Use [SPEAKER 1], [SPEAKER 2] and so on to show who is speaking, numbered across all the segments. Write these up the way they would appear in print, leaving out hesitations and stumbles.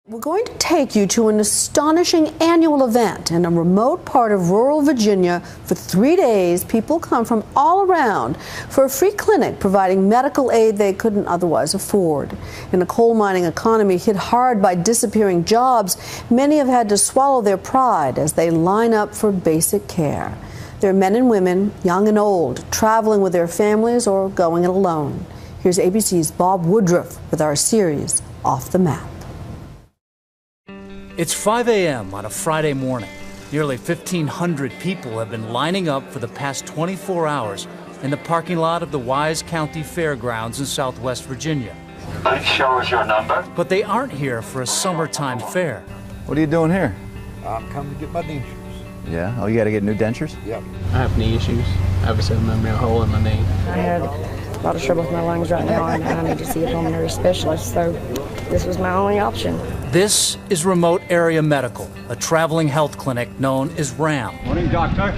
[SPEAKER 1] We're going to take you to an astonishing annual event in a remote part of rural Virginia. For 3 days, people come from all around for a free clinic providing medical aid they couldn't otherwise afford. In a coal mining economy hit hard by disappearing jobs, many have had to swallow their pride as they line up for basic care. They're men and women, young and old, traveling with their families or going it alone. Here's ABC's Bob Woodruff with our series, Off the Map.
[SPEAKER 2] It's 5 a.m. on a Friday morning. Nearly 1,500 people have been lining up for the past 24 hours in the parking lot of the Wise County Fairgrounds in Southwest Virginia.
[SPEAKER 3] Please show us your number.
[SPEAKER 2] But they aren't here for a summertime fair.
[SPEAKER 4] What are you doing here?
[SPEAKER 5] I'm coming to get my dentures.
[SPEAKER 4] Yeah? Oh, you got to get new dentures?
[SPEAKER 5] Yep.
[SPEAKER 6] I have knee issues. I have a 7mm hole in my knee.
[SPEAKER 7] I have a lot of trouble with my lungs right now, and I need to see a pulmonary specialist, so this was my only option.
[SPEAKER 2] This is Remote Area Medical, a traveling health clinic known as RAM.
[SPEAKER 8] Morning, doctor.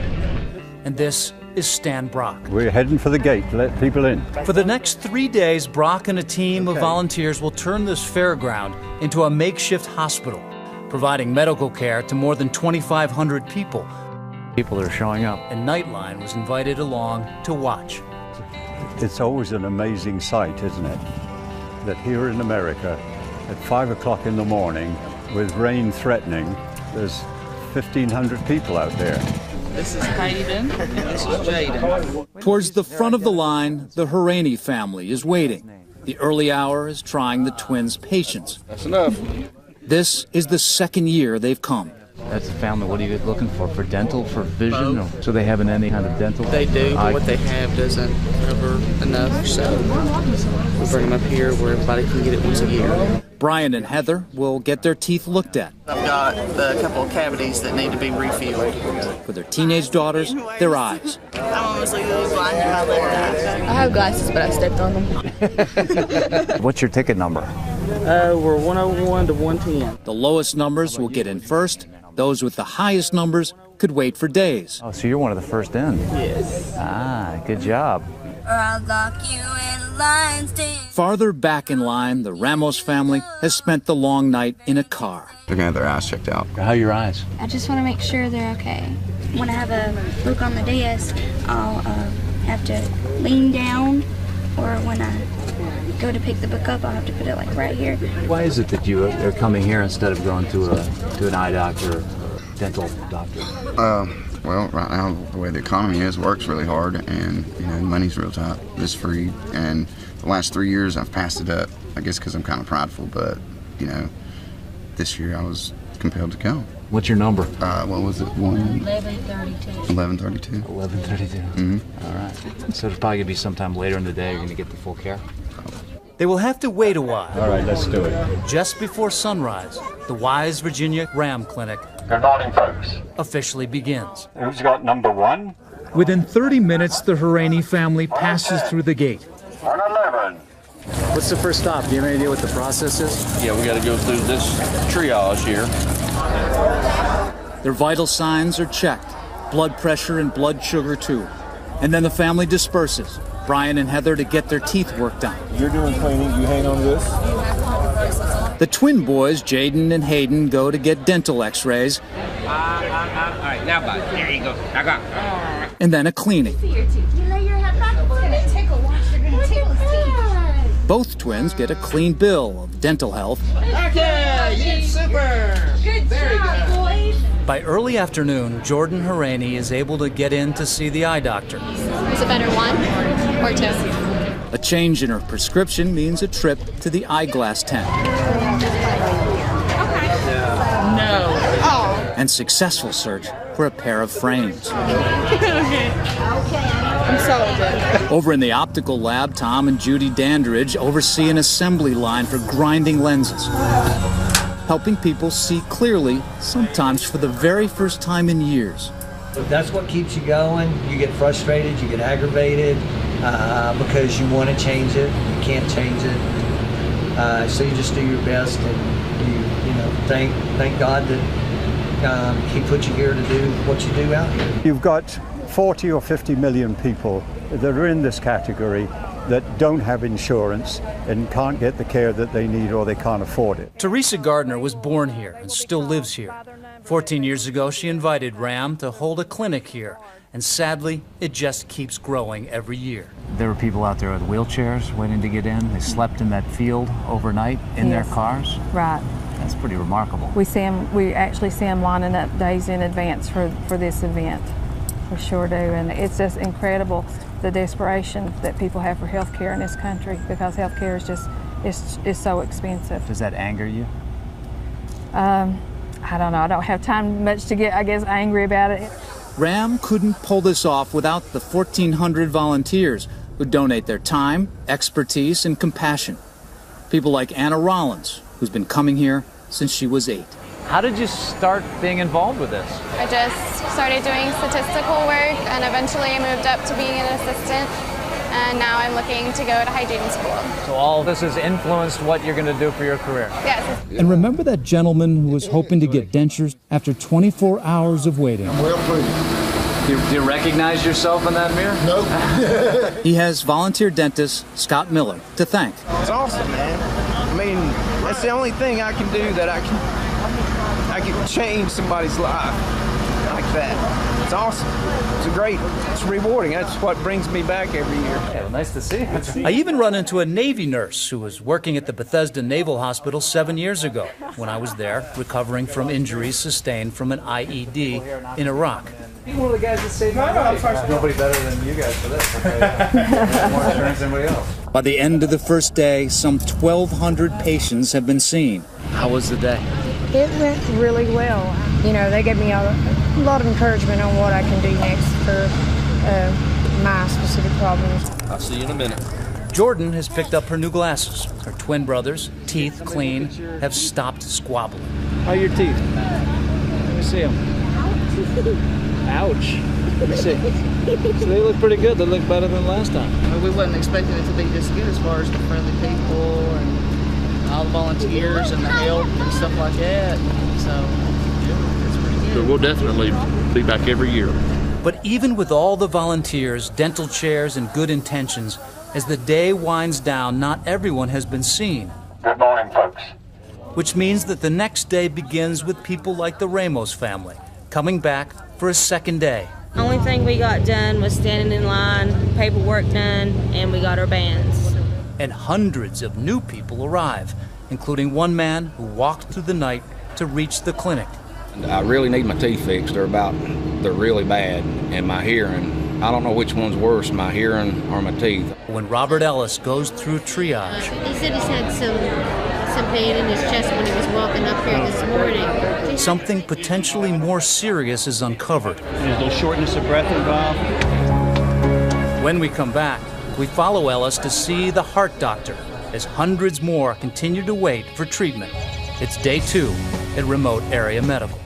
[SPEAKER 2] And this is Stan Brock.
[SPEAKER 8] We're heading for the gate to let people in.
[SPEAKER 2] For the next 3 days, Brock and a team of volunteers will turn this fairground into a makeshift hospital, providing medical care to more than 2,500 people.
[SPEAKER 4] People are showing up.
[SPEAKER 2] And Nightline was invited along to watch.
[SPEAKER 8] It's always an amazing sight, isn't it? That here in America, at 5 o'clock in the morning, with rain threatening, there's 1,500 people out there.
[SPEAKER 9] This is Hayden, and this is Jaden.
[SPEAKER 2] Towards the front of the line, the Harani family is waiting. The early hour is trying the twins' patience.
[SPEAKER 5] That's enough.
[SPEAKER 2] This is the second year they've come.
[SPEAKER 4] That's the family. What are you looking for? For dental? For vision? Or, so they haven't any kind of dental?
[SPEAKER 9] They do, but what they have doesn't cover enough, so we bring them up here where everybody can get it once a year.
[SPEAKER 2] Brian and Heather will get their teeth looked at.
[SPEAKER 9] I've got a couple of cavities that need to be refilled.
[SPEAKER 2] For their teenage daughters, their eyes.
[SPEAKER 9] I'm almost legally blind in my left eye.
[SPEAKER 7] I have glasses, but I stepped on them.
[SPEAKER 4] What's your ticket number?
[SPEAKER 9] We're 101 to 110.
[SPEAKER 2] The lowest numbers will get in first. Those with the highest numbers could wait for days.
[SPEAKER 4] Oh, so you're one of the first in?
[SPEAKER 9] Yes.
[SPEAKER 4] Ah, good job.
[SPEAKER 10] I'll lock you in line,
[SPEAKER 2] Farther back in line, the Ramos family has spent the long night in a car.
[SPEAKER 11] They're gonna have their eyes checked out.
[SPEAKER 4] How are your eyes?
[SPEAKER 10] I just want to make sure they're okay. When I have a book on the desk, I'll have to lean down, or when I go to pick the book up, I'll have to put it like right here.
[SPEAKER 4] Why is it that you are coming here instead of going to an eye doctor or dental doctor?
[SPEAKER 11] Well, right now, the way the economy is, work's really hard, and, money's real tight. It's free, and the last 3 years, I've passed it up, I guess because I'm kind of prideful, but, this year I was compelled to come.
[SPEAKER 4] What's your number?
[SPEAKER 11] What was it?
[SPEAKER 10] 1132.
[SPEAKER 11] 1132.
[SPEAKER 4] 1132.
[SPEAKER 11] Mm-hmm.
[SPEAKER 4] All right. So it's probably going to be sometime later in the day you're going to get the full care?
[SPEAKER 2] They will have to wait a while.
[SPEAKER 8] All right, let's do it.
[SPEAKER 2] Just before sunrise, the Wise Virginia Ram Clinic
[SPEAKER 3] Good morning, folks.
[SPEAKER 2] officially begins.
[SPEAKER 3] Who's got number 1?
[SPEAKER 2] Within 30 minutes, the Harani family passes through the gate.
[SPEAKER 3] 111.
[SPEAKER 2] What's the first stop? Do you have any idea what the process is?
[SPEAKER 6] Yeah, we got to go through this triage here.
[SPEAKER 2] Their vital signs are checked, blood pressure and blood sugar too. And then the family disperses, Brian and Heather to get their teeth worked on.
[SPEAKER 5] You're doing cleaning. You hang on to this.
[SPEAKER 2] The twin boys, Jaden and Hayden, go to get dental x-rays.
[SPEAKER 6] All right, now, bud. There you go. I got it.
[SPEAKER 2] And then a cleaning.
[SPEAKER 10] You lay your head back. It's going to tickle. Watch, they're going to tickle his teeth.
[SPEAKER 2] Both twins get a clean bill of dental health.
[SPEAKER 9] Okay, you did super.
[SPEAKER 10] Good job, boys.
[SPEAKER 2] By early afternoon, Jordan Harani is able to get in to see the eye doctor.
[SPEAKER 10] Is it better 1 or 2?
[SPEAKER 2] A change in her prescription means a trip to the eyeglass tent.
[SPEAKER 9] No.
[SPEAKER 10] Oh.
[SPEAKER 2] And successful search for a pair of frames.
[SPEAKER 9] Okay. I'm so good.
[SPEAKER 2] Over in the optical lab, Tom and Judy Dandridge oversee an assembly line for grinding lenses, helping people see clearly, sometimes for the very first time in years.
[SPEAKER 12] That's what keeps you going. You get frustrated, you get aggravated because you want to change it, you can't change it. So you just do your best, and you thank God that He put you here to do what you do out here.
[SPEAKER 8] You've got 40 or 50 million people that are in this category, that don't have insurance and can't get the care that they need or they can't afford it.
[SPEAKER 2] Teresa Gardner was born here and still lives here. 14 years ago, she invited Ram to hold a clinic here, and sadly, it just keeps growing every year.
[SPEAKER 4] There were people out there with wheelchairs waiting to get in. They slept in that field overnight in their cars.
[SPEAKER 13] Right.
[SPEAKER 4] That's pretty remarkable.
[SPEAKER 13] We actually see them lining up days in advance for this event. We sure do, and it's just incredible the desperation that people have for health care in this country, because health care is just is so expensive.
[SPEAKER 4] Does that anger you?
[SPEAKER 13] I don't know. I don't have time much to get, I guess, angry about it.
[SPEAKER 2] Ram couldn't pull this off without the 1,400 volunteers who donate their time, expertise, and compassion. People like Anna Rollins, who's been coming here since she was 8.
[SPEAKER 4] How did you start being involved with this?
[SPEAKER 14] I just started doing statistical work, and eventually I moved up to being an assistant, and now I'm looking to go to hygiene school.
[SPEAKER 4] So all this has influenced what you're going to do for your career?
[SPEAKER 14] Yes.
[SPEAKER 2] And remember that gentleman who was hoping to get dentures after 24 hours of waiting?
[SPEAKER 5] I'm well pleased.
[SPEAKER 4] Do you recognize yourself in that mirror?
[SPEAKER 5] Nope.
[SPEAKER 2] He has volunteer dentist Scott Miller to thank.
[SPEAKER 15] It's awesome, man. I mean, that's the only thing I can do that I can change somebody's life like that. It's awesome. It's rewarding. That's what brings me back every year.
[SPEAKER 4] Yeah, well, nice to see you.
[SPEAKER 2] I even run into a Navy nurse who was working at the Bethesda Naval Hospital 7 years ago when I was there recovering from injuries sustained from an IED in Iraq.
[SPEAKER 4] You're one of the guys that saved my life. Nobody better than you guys for this. More insurance than anybody else.
[SPEAKER 2] By the end of the first day, some 1,200 patients have been seen. How was the day?
[SPEAKER 7] It went really well. You know, they gave me a lot of encouragement on what I can do next for my specific problems.
[SPEAKER 6] I'll see you in a minute.
[SPEAKER 2] Jordan has picked up her new glasses. Her twin brothers, teeth clean, have stopped squabbling.
[SPEAKER 6] How are your teeth? Let me see them. Ouch. Let me see. So they look pretty good. They look better than last time.
[SPEAKER 9] Well, we wasn't expecting it to be this good as far as the friendly people and all the volunteers and the help and stuff like that. So, yeah, it's pretty good.
[SPEAKER 6] So we'll definitely be back every year.
[SPEAKER 2] But even with all the volunteers, dental chairs, and good intentions, as the day winds down, not everyone has been seen.
[SPEAKER 3] Good morning, folks.
[SPEAKER 2] Which means that the next day begins with people like the Ramos family, coming back for a second day.
[SPEAKER 16] Only thing we got done was standing in line, paperwork done, and we got our bands.
[SPEAKER 2] And hundreds of new people arrive, including one man who walked through the night to reach the clinic.
[SPEAKER 17] I really need my teeth fixed. They're really bad. And my hearing, I don't know which one's worse, my hearing or my teeth.
[SPEAKER 2] When Robert Ellis goes through triage.
[SPEAKER 18] He said he's had some pain in his chest when he was walking up here this morning.
[SPEAKER 2] Something potentially more serious is uncovered.
[SPEAKER 6] There's no shortness of breath involved.
[SPEAKER 2] When we come back, we follow Ellis to see the heart doctor as hundreds more continue to wait for treatment. It's day 2 at Remote Area Medical.